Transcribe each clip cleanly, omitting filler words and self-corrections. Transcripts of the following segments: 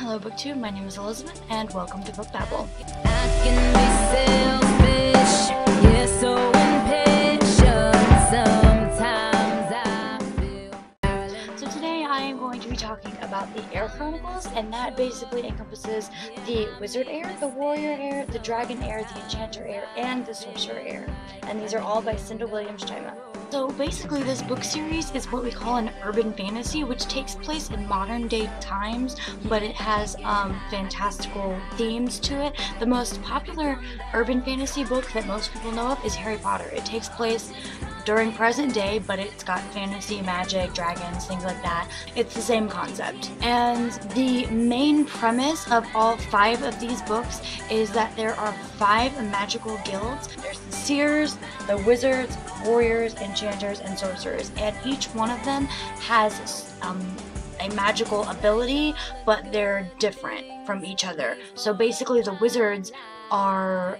Hello BookTube, my name is Elizabeth, and welcome to Book Babble. So today I am going to be talking about the Heir Chronicles, and that basically encompasses the Wizard Heir, the Warrior Heir, the Dragon Heir, the Enchanter Heir, and the Sorcerer Heir. And these are all by Cinda Chima. So basically this book series is what we call an urban fantasy, which takes place in modern day times, but it has fantastical themes to it. The most popular urban fantasy book that most people know of is Harry Potter. It takes place during present day, but it's got fantasy, magic, dragons, things like that. It's the same concept. And the main premise of all 5 of these books is that there are 5 magical guilds. There's the Seers, the Wizards, Warriors, Enchanters, and Sorcerers. And each one of them has a magical ability, but they're different from each other. So basically the Wizards are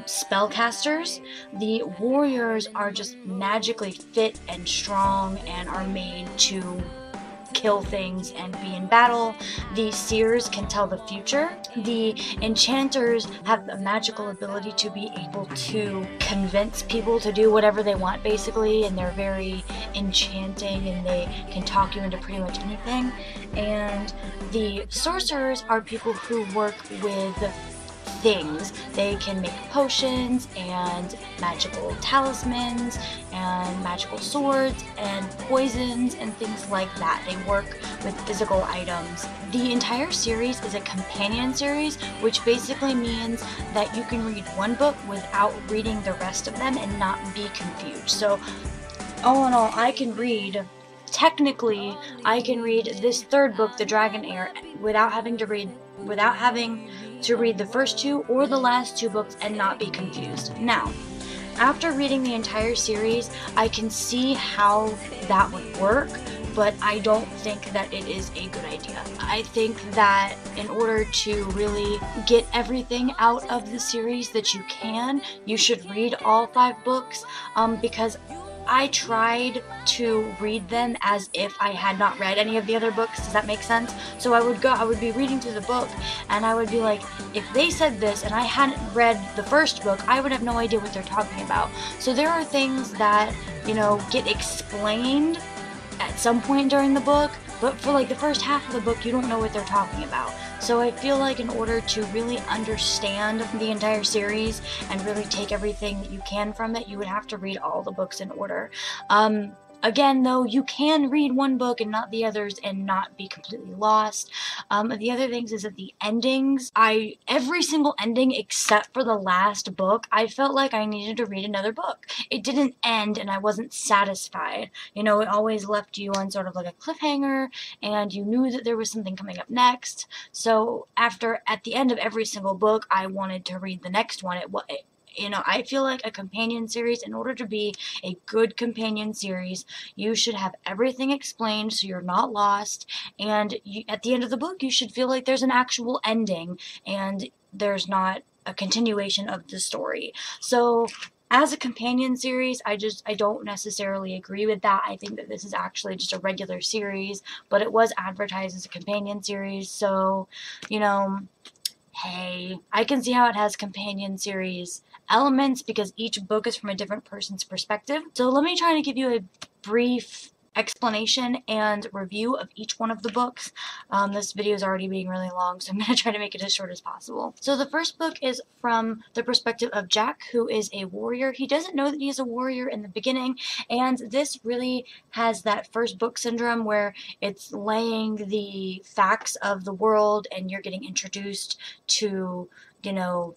spellcasters. The Warriors are just magically fit and strong and are made to kill things and be in battle. The Seers can tell the future. The Enchanters have a magical ability to be able to convince people to do whatever they want, basically, and they're very enchanting and they can talk you into pretty much anything. And the Sorcerers are people who work with things. They can make potions and magical talismans and magical swords and poisons and things like that. They work with physical items. The entire series is a companion series, which basically means that you can read one book without reading the rest of them and not be confused. So all in all, technically I can read this 3rd book, The Dragon Heir, without having to read the first 2 or the last 2 books and not be confused. Now, after reading the entire series, I can see how that would work, but I don't think that it is a good idea. I think that in order to really get everything out of the series that you can, you should read all 5 books, because I tried to read them as if I had not read any of the other books. Does that make sense? So I would be reading through the book, and I would be like, if they said this and I hadn't read the first book, I would have no idea what they're talking about. So there are things that, get explained at some point during the book, but for like the first half of the book, you don't know what they're talking about. So I feel like in order to really understand the entire series and really take everything that you can from it, you would have to read all the books in order. Again, though, you can read one book and not the others and not be completely lost. The other things is that the endings, every single ending except for the last book, I felt like I needed to read another book. It didn't end and I wasn't satisfied. It always left you on sort of like a cliffhanger, and you knew that there was something coming up next. So at the end of every single book, I wanted to read the next one. I feel like a companion series, in order to be a good companion series, you should have everything explained so you're not lost, and at the end of the book, you should feel like there's an actual ending, and there's not a continuation of the story. So as a companion series, I don't necessarily agree with that. I think that this is actually just a regular series, but it was advertised as a companion series, so, hey, I can see how it has companion series elements because each book is from a different person's perspective. So let me try to give you a brief explanation and review of each one of the books. This video is already being really long, so I'm going to try to make it as short as possible. So the first book is from the perspective of Jack, who is a warrior. He doesn't know that he's a warrior in the beginning, and this really has that first book syndrome where it's laying the facts of the world and you're getting introduced to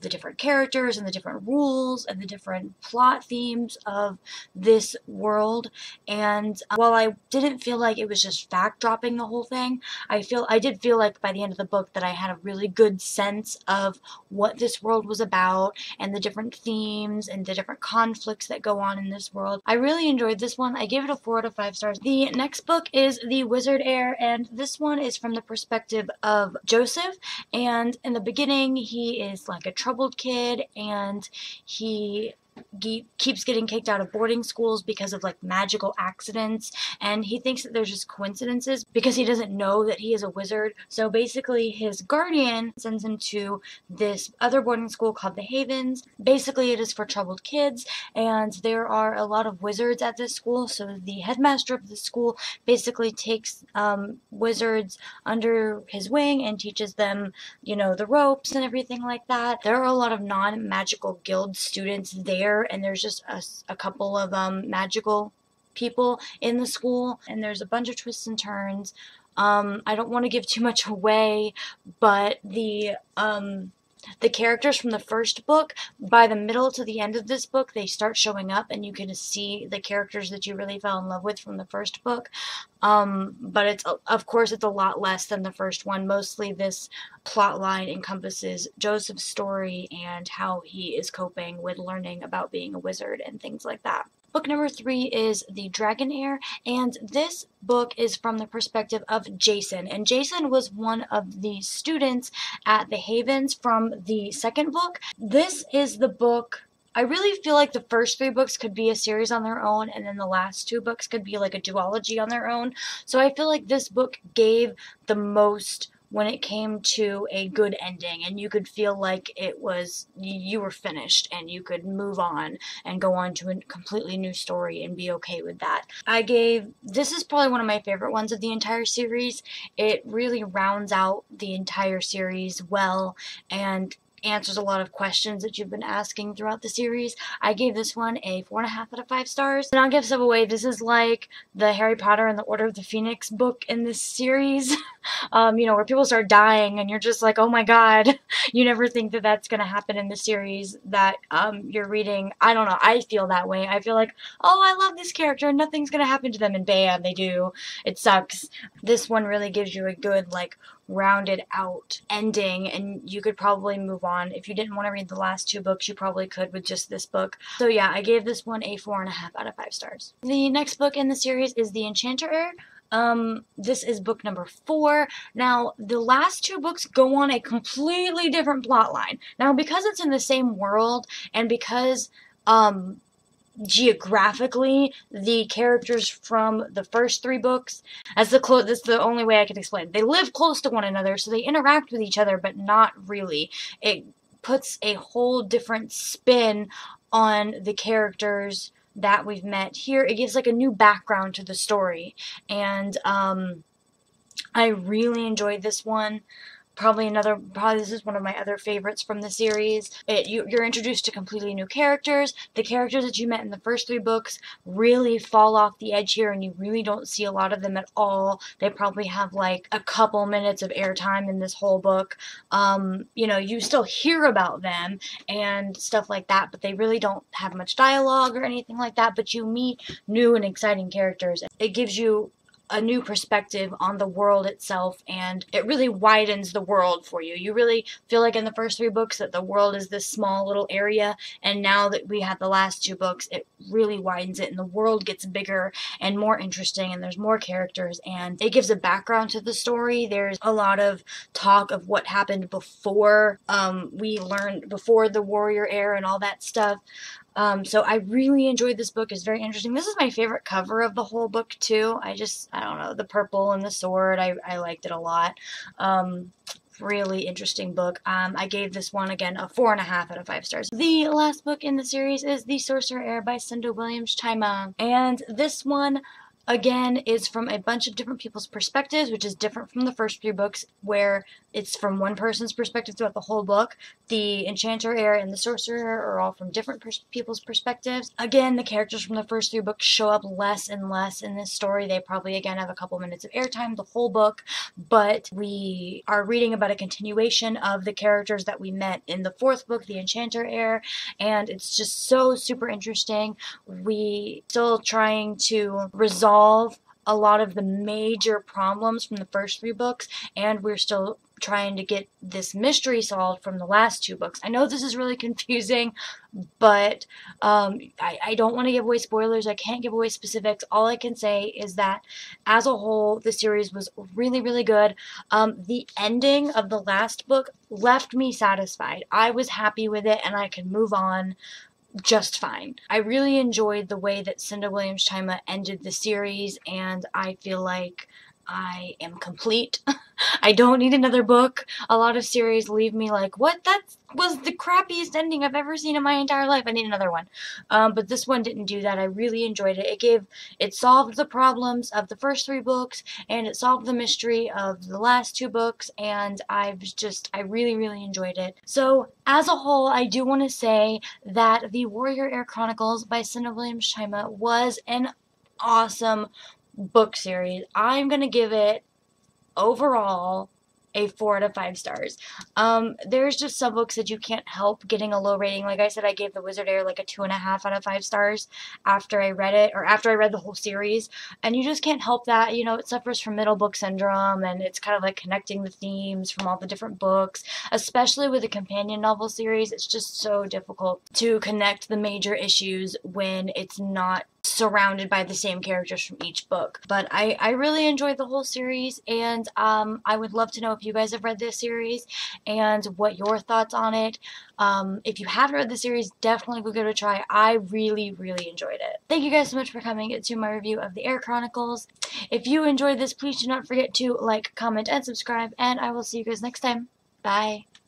the different characters and the different rules and the different plot themes of this world. And while I didn't feel like it was just fact dropping the whole thing, I did feel like by the end of the book that I had a really good sense of what this world was about and the different themes and the different conflicts that go on in this world. I really enjoyed this one. I gave it a 4 out of 5 stars. The next book is The Wizard Heir, and this one is from the perspective of Joseph. And in the beginning, he is like a troubled kid, and he keeps getting kicked out of boarding schools because of like magical accidents, and he thinks that there's just coincidences because he doesn't know that he is a wizard. So basically his guardian sends him to this other boarding school called the Havens. Basically it is for troubled kids, and there are a lot of wizards at this school, so the headmaster of the school basically takes wizards under his wing and teaches them, you know, the ropes and everything like that. There are a lot of non-magical guild students there, and there's just a couple of magical people in the school, and there's a bunch of twists and turns. I don't want to give too much away, but the characters from the first book, by the middle to the end of this book, they start showing up, and you can see the characters that you really fell in love with from the first book. But it's, of course, it's a lot less than the first one. Mostly this plot line encompasses Joseph's story and how he is coping with learning about being a wizard and things like that. Book number 3 is The Dragon Heir, and this book is from the perspective of Jason. And Jason was one of the students at the Havens from the second book. This is the book. I really feel like the first 3 books could be a series on their own, and then the last 2 books could be like a duology on their own. So I feel like this book gave the most when it came to a good ending, and you could feel like it was, you were finished and you could move on and go on to a completely new story and be okay with that. This is probably one of my favorite ones of the entire series. It really rounds out the entire series well and answers a lot of questions that you've been asking throughout the series. I gave this one a 4.5 out of 5 stars. And I'll give some away. This is like the Harry Potter and the Order of the Phoenix book in this series. Where people start dying and you're just like, oh my god. You never think that that's going to happen in the series that you're reading. I don't know. I feel that way. I feel like, oh, I love this character and nothing's going to happen to them, and bam, they do. It sucks. This one really gives you a good, like, rounded out ending, and you could probably move on. If you didn't want to read the last 2 books, you probably could with just this book. So yeah, I gave this one a 4.5 out of 5 stars. The next book in the series is The Enchanter. This is book number 4. Now, the last 2 books go on a completely different plot line. Now, because it's in the same world, and because, geographically, the characters from the first 3 books, that's the only way I can explain it. They live close to one another, so they interact with each other, but not really. It puts a whole different spin on the characters that we've met here. It gives like a new background to the story, and I really enjoyed this one. Probably this is one of my other favorites from the series. You're introduced to completely new characters. The characters that you met in the first 3 books really fall off the edge here, and you really don't see a lot of them at all. They probably have like a couple minutes of airtime in this whole book. You still hear about them and stuff like that, but they really don't have much dialogue or anything like that. But you meet new and exciting characters. It gives you a new perspective on the world itself, and it really widens the world for you. You really feel like in the first 3 books that the world is this small little area, and now that we have the last 2 books, it really widens it, and the world gets bigger and more interesting, and there's more characters, and it gives a background to the story. There's a lot of talk of what happened before before the warrior heir and all that stuff. So I really enjoyed this book. It's very interesting. This is my favorite cover of the whole book, too. I don't know, the purple and the sword, I liked it a lot. Really interesting book. I gave this one, again, a 4.5 out of 5 stars. The last book in the series is The Sorcerer by Cinda Chima. And this one, again, is from a bunch of different people's perspectives, which is different from the first 3 books, where it's from one person's perspective throughout the whole book. The Enchanter, Heir, and the Sorcerer are all from different people's perspectives. Again, the characters from the first 3 books show up less and less in this story. They probably, again, have a couple minutes of airtime the whole book, but we are reading about a continuation of the characters that we met in the 4th book, The Enchanter, Heir, and it's just so super interesting. We still trying to resolve a lot of the major problems from the first 3 books, and we're still trying to get this mystery solved from the last 2 books. I know this is really confusing, but I don't want to give away spoilers. I can't give away specifics. All I can say is that as a whole, the series was really, really good. The ending of the last book left me satisfied. I was happy with it, and I could move on just fine. I really enjoyed the way that Cinda Williams Chima ended the series, and I feel like I am complete. I don't need another book. A lot of series leave me like, what? That was the crappiest ending I've ever seen in my entire life. I need another one. But this one didn't do that. I really enjoyed it. It solved the problems of the first 3 books, and it solved the mystery of the last 2 books, and I really, really enjoyed it. So, as a whole, I do want to say that the Warrior Heir Chronicles by Cinda Williams Chima was an awesome book series. I'm gonna give it overall a 4 out of 5 stars. There's just some books that you can't help getting a low rating. Like I said, I gave The Wizard Heir like a 2.5 out of 5 stars after I read it, or after I read the whole series. And you just can't help that. You know, it suffers from middle book syndrome, and it's kind of like connecting the themes from all the different books, especially with a companion novel series. It's just so difficult to connect the major issues when it's not surrounded by the same characters from each book. But I really enjoyed the whole series, and I would love to know if you guys have read this series and what your thoughts on it. If you haven't read the series, definitely go give it a try. I really, really enjoyed it. Thank you guys so much for coming to my review of the Heir Chronicles. If you enjoyed this, please do not forget to like, comment, and subscribe, and I will see you guys next time. Bye.